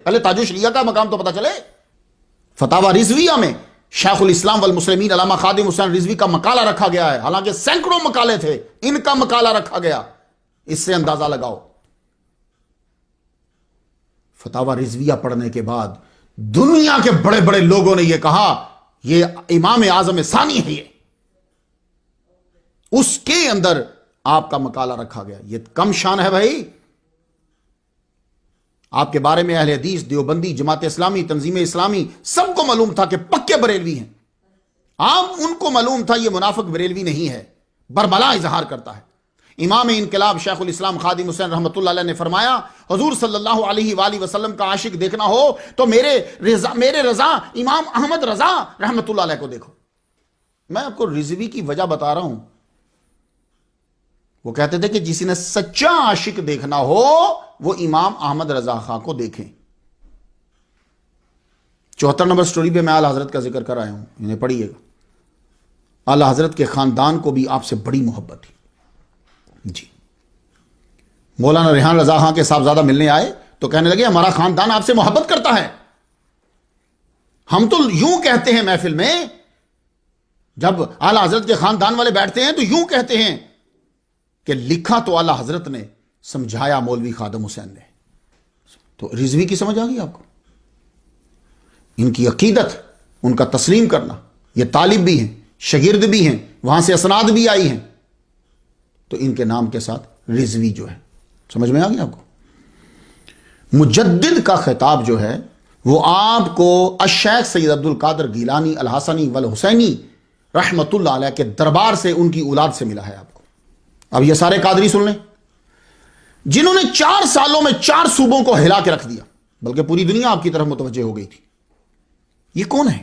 پہلے تاج الشریعہ کا مقام تو پتا چلے. فتاوی رضویہ میں شیخ الاسلام والمسلمین علامہ خادم حسین رضوی کا مقالہ رکھا گیا ہے، حالانکہ سینکڑوں مقالے تھے، ان کا مقالہ رکھا گیا. اس سے اندازہ لگاؤ. فتاوی رضویہ پڑھنے کے بعد دنیا کے بڑے بڑے لوگوں نے یہ کہا یہ امام اعظم ثانی ہے، یہ اس کے اندر آپ کا مقالہ رکھا گیا. یہ کم شان ہے بھائی. آپ کے بارے میں اہل حدیث، دیوبندی، جماعت اسلامی، تنظیم اسلامی سب کو معلوم تھا کہ پکے بریلوی ہیں. آپ ان کو معلوم تھا یہ منافق بریلوی نہیں ہے، بربلا اظہار کرتا ہے. امام انقلاب شیخ الاسلام خادم حسین رحمۃ اللہ علیہ نے فرمایا حضور صلی اللہ علیہ وآلہ وسلم کا عاشق دیکھنا ہو تو میرے رضا امام احمد رضا رحمۃ اللہ علیہ کو دیکھو. میں آپ کو رضوی کی وجہ بتا رہا ہوں. وہ کہتے تھے کہ جس نے سچا عاشق دیکھنا ہو وہ امام احمد رضا خان کو دیکھیں. 74 نمبر سٹوری پہ میں اعلی حضرت کا ذکر کر آیا ہوں، انہیں پڑھیے گا. اعلی حضرت کے خاندان کو بھی آپ سے بڑی محبت تھی. جی مولانا ریحان رضا خان کے صاحبزادہ ملنے آئے تو کہنے لگے ہمارا خاندان آپ سے محبت کرتا ہے. ہم تو یوں کہتے ہیں محفل میں، جب اعلی حضرت کے خاندان والے بیٹھتے ہیں تو یوں کہتے ہیں کہ لکھا تو اعلی حضرت نے، سمجھایا مولوی خادم حسین نے. تو رضوی کی سمجھ آ گئی آپ کو. ان کی عقیدت، ان کا تسلیم کرنا. یہ طالب بھی ہیں، شاگرد بھی ہیں، وہاں سے اسناد بھی آئی ہیں، تو ان کے نام کے ساتھ رضوی جو ہے. سمجھ میں آ گیا آپ کو. مجدد کا خطاب جو ہے وہ آپ کو الشیخ سید عبد القادر گیلانی الحسنی والحسینی رحمت اللہ علیہ کے دربار سے، ان کی اولاد سے ملا ہے آپ کو. اب یہ سارے قادری سن لیں، جنہوں نے 4 سالوں میں 4 صوبوں کو ہلا کے رکھ دیا، بلکہ پوری دنیا آپ کی طرف متوجہ ہو گئی تھی. یہ کون ہے؟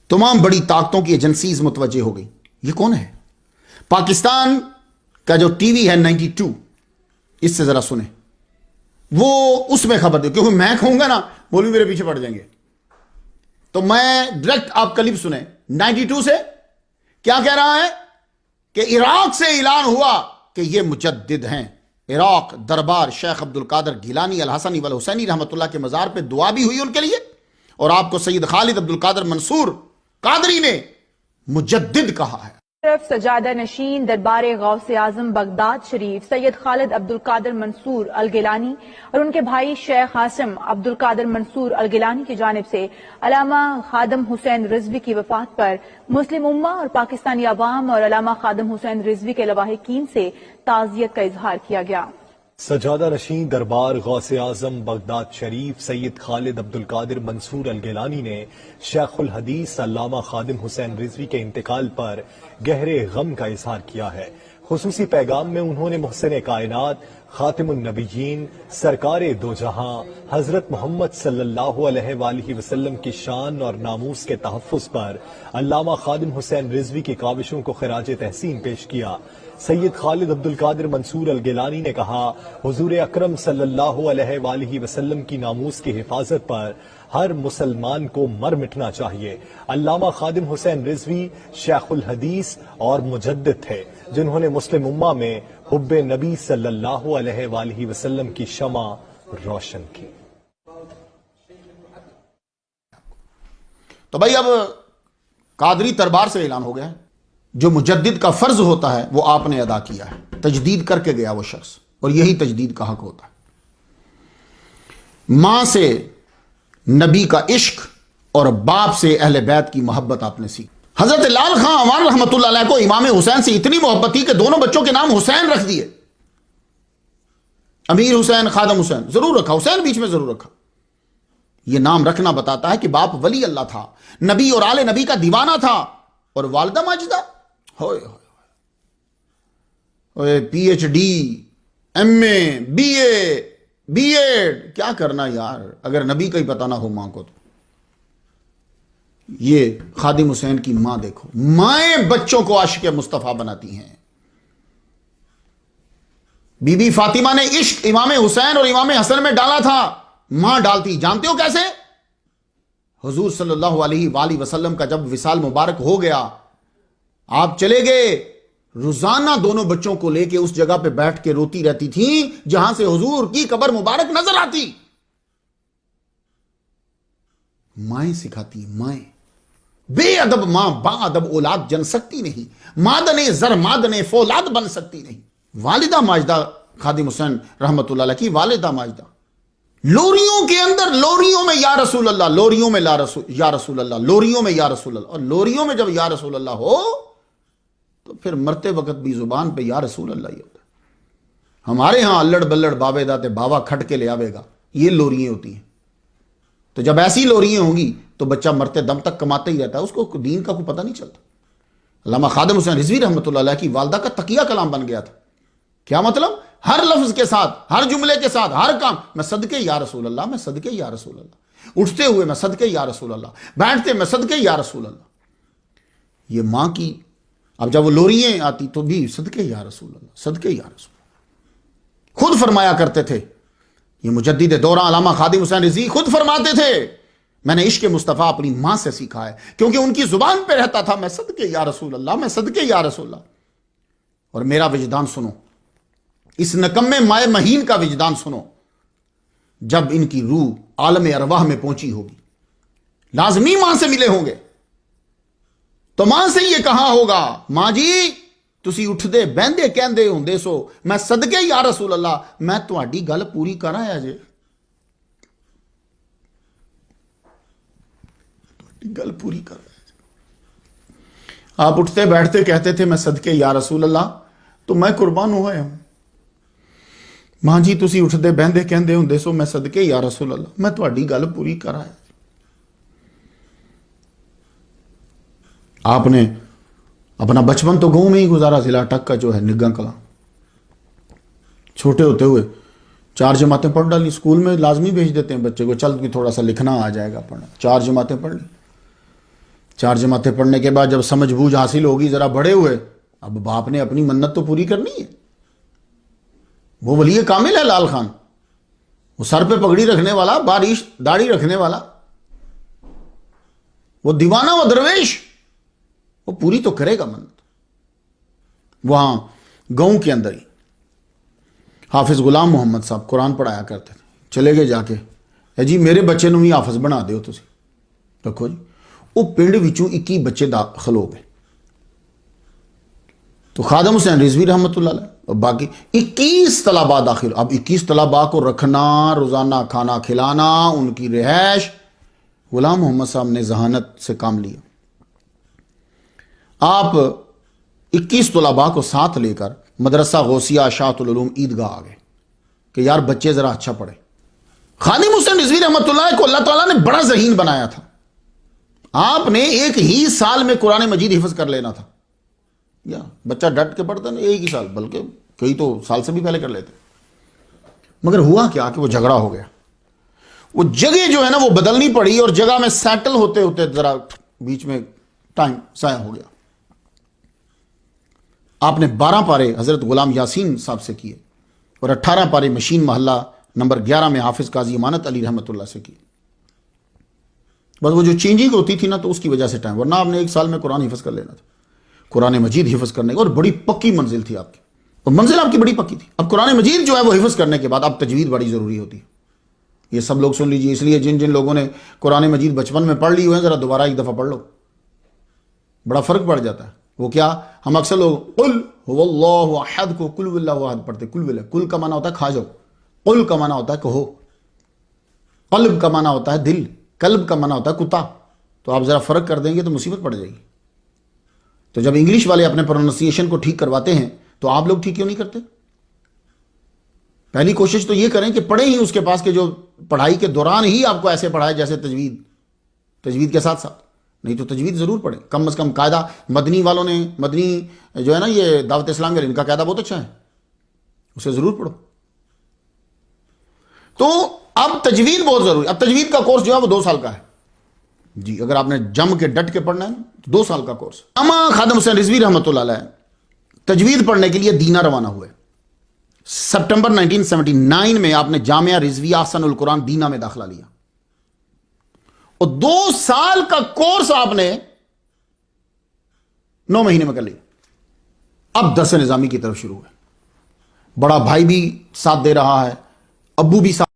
تمام بڑی طاقتوں کی ایجنسیز متوجہ ہو گئی. یہ کون ہے؟ پاکستان کا جو ٹی وی ہے 92، اس سے ذرا سنیں، وہ اس میں خبر دے، کیونکہ میں کہوں گا نا مولوی میرے پیچھے پڑ جائیں گے، تو میں ڈائریکٹ آپ کلپ سنیں 92 سے. کیا کہہ رہا ہے کہ عراق سے اعلان ہوا کہ یہ مجدد ہیں. عراق دربار شیخ عبد القادر گیلانی الحسنی والحسینی رحمت اللہ کے مزار پہ دعا بھی ہوئی ان کے لیے، اور آپ کو سید خالد عبد القادر منصور قادری نے مجدد کہا ہے. طرف سجادہ نشین دربار غوث اعظم بغداد شریف سید خالد عبد القادر منصور الگیلانی اور ان کے بھائی شیخ قاسم عبد القادر منصور الگیلانی کی جانب سے علامہ خادم حسین رضوی کی وفات پر مسلم امہ اور پاکستانی عوام اور علامہ خادم حسین رضوی کے لواحقین سے تعزیت کا اظہار کیا گیا. سجادہ نشین دربار غوث اعظم بغداد شریف سید خالد عبد القادر منصور الگیلانی نے شیخ الحدیث علامہ خادم حسین رضوی کے انتقال پر گہرے غم کا اظہار کیا ہے. خصوصی پیغام میں انہوں نے محسن کائنات خاتم النبیین سرکار دو جہاں حضرت محمد صلی اللہ علیہ وآلہ وسلم کی شان اور ناموس کے تحفظ پر علامہ خادم حسین رضوی کی کاوشوں کو خراج تحسین پیش کیا. سید خالد عبد القادر منصور الگیلانی نے کہا حضور اکرم صلی اللہ علیہ وآلہ وسلم کی ناموس کی حفاظت پر ہر مسلمان کو مر مٹنا چاہیے. علامہ خادم حسین رضوی شیخ الحدیث اور مجدد تھے جنہوں نے مسلم امہ میں حب نبی صلی اللہ علیہ وآلہ وسلم کی شمع روشن کی. تو بھائی اب قادری دربار سے اعلان ہو گیا ہے، جو مجدد کا فرض ہوتا ہے وہ آپ نے ادا کیا ہے. تجدید کر کے گیا وہ شخص، اور یہی تجدید کا حق ہوتا ہے. ماں سے نبی کا عشق اور باپ سے اہل بیت کی محبت آپ نے سیکھی. حضرت لال خان عوان رحمت اللہ علیہ کو امام حسین سے اتنی محبت تھی کہ دونوں بچوں کے نام حسین رکھ دیے. امیر حسین، خادم حسین ضرور رکھا، حسین بیچ میں ضرور رکھا. یہ نام رکھنا بتاتا ہے کہ باپ ولی اللہ تھا، نبی اور آل نبی کا دیوانہ تھا، اور والدہ ماجدہ ہوئے P H D, M A, B A, B Ed, کیا کرنا یار اگر نبی کا ہی پتہ نہ ہو ماں کو. تو یہ خادم حسین کی ماں دیکھو، مائیں بچوں کو عاشق مصطفیٰ بناتی ہیں. بی بی فاطمہ نے عشق امام حسین اور امام حسن میں ڈالا تھا، ماں ڈالتی. جانتے ہو کیسے؟ حضور صلی اللہ علیہ وآلہ وسلم کا جب وصال مبارک ہو گیا، آپ چلے گئے، روزانہ دونوں بچوں کو لے کے اس جگہ پہ بیٹھ کے روتی رہتی تھیں جہاں سے حضور کی قبر مبارک نظر آتی. مائیں سکھاتی ہیں، مائیں۔ بے ادب ماں با ادب اولاد جن سکتی نہیں، مادن زر مادن فولاد بن سکتی نہیں۔ والدہ ماجدہ خادم حسین رحمت اللہ علیہ کی والدہ ماجدہ لوریوں کے اندر، لوریوں میں یا رسول اللہ، لوریوں میں یا رسول اللہ، لوریوں میں یا رسول اللہ، اور لوریوں میں جب یا رسول اللہ ہو تو پھر مرتے وقت بھی زبان پہ یا رسول اللہ ہی ہوتا ہے۔ ہمارے ہاں الڑ بلڑ بابے داتے بابا کھٹ کے لے آوے گا، یہ لوریاں ہوتی ہیں۔ تو جب ایسی لوریاں ہوں گی تو بچہ مرتے دم تک کماتا ہی رہتا ہے، اس کو دین کا کوئی پتہ نہیں چلتا۔ علامہ خادم حسین رضوی رحمۃ اللہ علیہ کی والدہ کا تقیہ کلام بن گیا تھا۔ کیا مطلب؟ ہر لفظ کے ساتھ، ہر جملے کے ساتھ، ہر کام میں صدقے یا رسول اللہ، میں صدقے یا رسول اللہ، اٹھتے ہوئے میں صدقے یا رسول اللہ، بیٹھتے میں صدقے یا رسول اللہ۔ یہ ماں کی، اب جب وہ لوریاں آتی تو بھی صدقے یا رسول اللہ، صدقے یا رسول اللہ۔ خود فرمایا کرتے تھے، یہ مجدد دورہ علامہ خادم حسین رضوی خود فرماتے تھے، میں نے عشق مصطفیٰ اپنی ماں سے سیکھا ہے، کیونکہ ان کی زبان پہ رہتا تھا میں صدقے یا رسول اللہ، میں صدقے یا رسول اللہ۔ اور میرا وجدان سنو، اس نکمے مائے مہین کا وجدان سنو، جب ان کی روح عالم ارواح میں پہنچی ہوگی، لازمی ماں سے ملے ہوں گے، تو ماں سے یہ کہا ہوگا، ماں جی تسی اٹھدے بہندے کہندے ہوندے سو میں صدقے یا رسول اللہ، میں تہاڈی گل پوری کر آیا جے، تہاڈی گل پوری کر آیا جے۔ آپ اٹھتے بیٹھتے کہتے تھے میں صدقے یا رسول اللہ، تو میں قربان ہوا ہوں۔ ماں جی تسی اٹھدے بہندے کہندے ہوندے سو میں صدقے یا رسول اللہ، میں تہاڈی گل پوری کر آیا۔ آپ نے اپنا بچپن تو گاؤں میں ہی گزارا، ضلع اٹک کا جو ہے نگاں کلاں۔ چھوٹے ہوتے ہوئے 4 جماعتیں پڑھ ڈالی، اسکول میں لازمی بھیج دیتے ہیں بچے کو، چل کہ تھوڑا سا لکھنا آ جائے گا پڑھنا، 4 جماعتیں پڑھ لی۔ 4 جماعتیں پڑھنے کے بعد جب سمجھ بوجھ حاصل ہوگی، ذرا بڑے ہوئے، اب باپ نے اپنی منت تو پوری کرنی ہے۔ وہ ولی کامل ہے لال خان، وہ سر پہ پگڑی رکھنے والا، باریش داڑھی رکھنے والا، وہ دیوانہ، وہ درویش، وہ پوری تو کرے گا منت۔ وہاں گاؤں کے اندر ہی حافظ غلام محمد صاحب قرآن پڑھایا کرتے تھے، چلے گئے جا کے، اے جی میرے بچے نو بھی حافظ بنا دیو تسی، رکھو جی۔ وہ پنڈ وچوں 21 بچے داخل ہو گئے، تو خادم حسین رضوی رحمۃ اللہ علیہ اور باقی 21 طلباء داخل۔ اب 21 طلباء کو رکھنا، روزانہ کھانا کھلانا، ان کی رہائش، غلام محمد صاحب نے ذہانت سے کام لیا۔ آپ 21 طلباء کو ساتھ لے کر مدرسہ غوثیہ اشاعت العلوم عیدگاہ آ گئے کہ یار بچے ذرا اچھا پڑھے۔ خادم حسین رضوی رحمۃ اللہ کو اللہ تعالیٰ نے بڑا ذہین بنایا تھا۔ آپ نے ایک ہی سال میں قرآن مجید حفظ کر لینا تھا، یا بچہ ڈٹ کے پڑھتا نہیں، ایک ہی سال، بلکہ کئی تو سال سے بھی پہلے کر لیتے۔ مگر ہوا کیا کہ وہ جھگڑا ہو گیا، وہ جگہ جو ہے نا وہ بدلنی پڑی، اور جگہ میں سیٹل ہوتے ہوتے ذرا بیچ میں ٹائم ضائع ہو گیا۔ آپ نے 12 پارے حضرت غلام یاسین صاحب سے کیے، اور 18 پارے مشین محلہ نمبر 11 میں حافظ قاضی امانت علی رحمۃ اللہ سے کیے۔ بس وہ جو چینجنگ ہوتی تھی نا تو اس کی وجہ سے ٹائم، ورنہ آپ نے ایک سال میں قرآن حفظ کر لینا تھا، قرآن مجید حفظ کرنے کا، اور بڑی پکی منزل تھی آپ کی، اور منزل آپ کی بڑی پکی تھی۔ اب قرآن مجید جو ہے وہ حفظ کرنے کے بعد اب تجوید بڑی ضروری ہوتی ہے، یہ سب لوگ سن لیجیے۔ اس لیے جن جن لوگوں نے قرآن مجید بچپن میں پڑھ لی ہوئے ہیں، ذرا دوبارہ ایک دفعہ پڑھ لو، بڑا فرق پڑ جاتا ہے۔ وہ کیا، ہم اکثر لوگ قل هو اللہ احد کو کل واللہ احد پڑھتے، کل واللہ، کل کا معنی ہوتا ہے کھا جاؤ، قل کا معنی ہوتا ہے کہو، قلب کا معنی ہوتا ہے دل، قلب کا معنی ہوتا ہے کتا، تو آپ ذرا فرق کر دیں گے تو مصیبت پڑ جائے گی۔ تو جب انگلش والے اپنے پروننسیشن کو ٹھیک کرواتے ہیں تو آپ لوگ ٹھیک کیوں نہیں کرتے؟ پہلی کوشش تو یہ کریں کہ پڑھیں ہی اس کے پاس، کہ جو پڑھائی کے دوران ہی آپ کو ایسے پڑھائے جیسے تجوید کے ساتھ ساتھ، نہیں تو تجوید ضرور پڑھیں، کم از کم قاعدہ۔ مدنی والوں نے، مدنی جو ہے نا یہ دعوت اسلام کے، ان کا قاعدہ بہت اچھا ہے، اسے ضرور پڑھو۔ تو اب تجوید بہت ضروری، اب تجوید کا کورس جو ہے وہ 2 سال کا ہے جی، اگر آپ نے جم کے ڈٹ کے پڑھنا ہے تو 2 سال کا کورس۔ اما خادم حسین رضوی رحمۃ اللہ علیہ تجوید پڑھنے کے لیے دینا روانہ ہوئے۔ سپٹمبر 1979 میں آپ نے جامعہ رضویہ احسن القرآن دینا میں داخلہ لیا، اور 2 سال کا کورس آپ نے 9 مہینے میں کر لیا۔ اب درس نظامی کی طرف شروع ہے، بڑا بھائی بھی ساتھ دے رہا ہے، ابو بھی ساتھ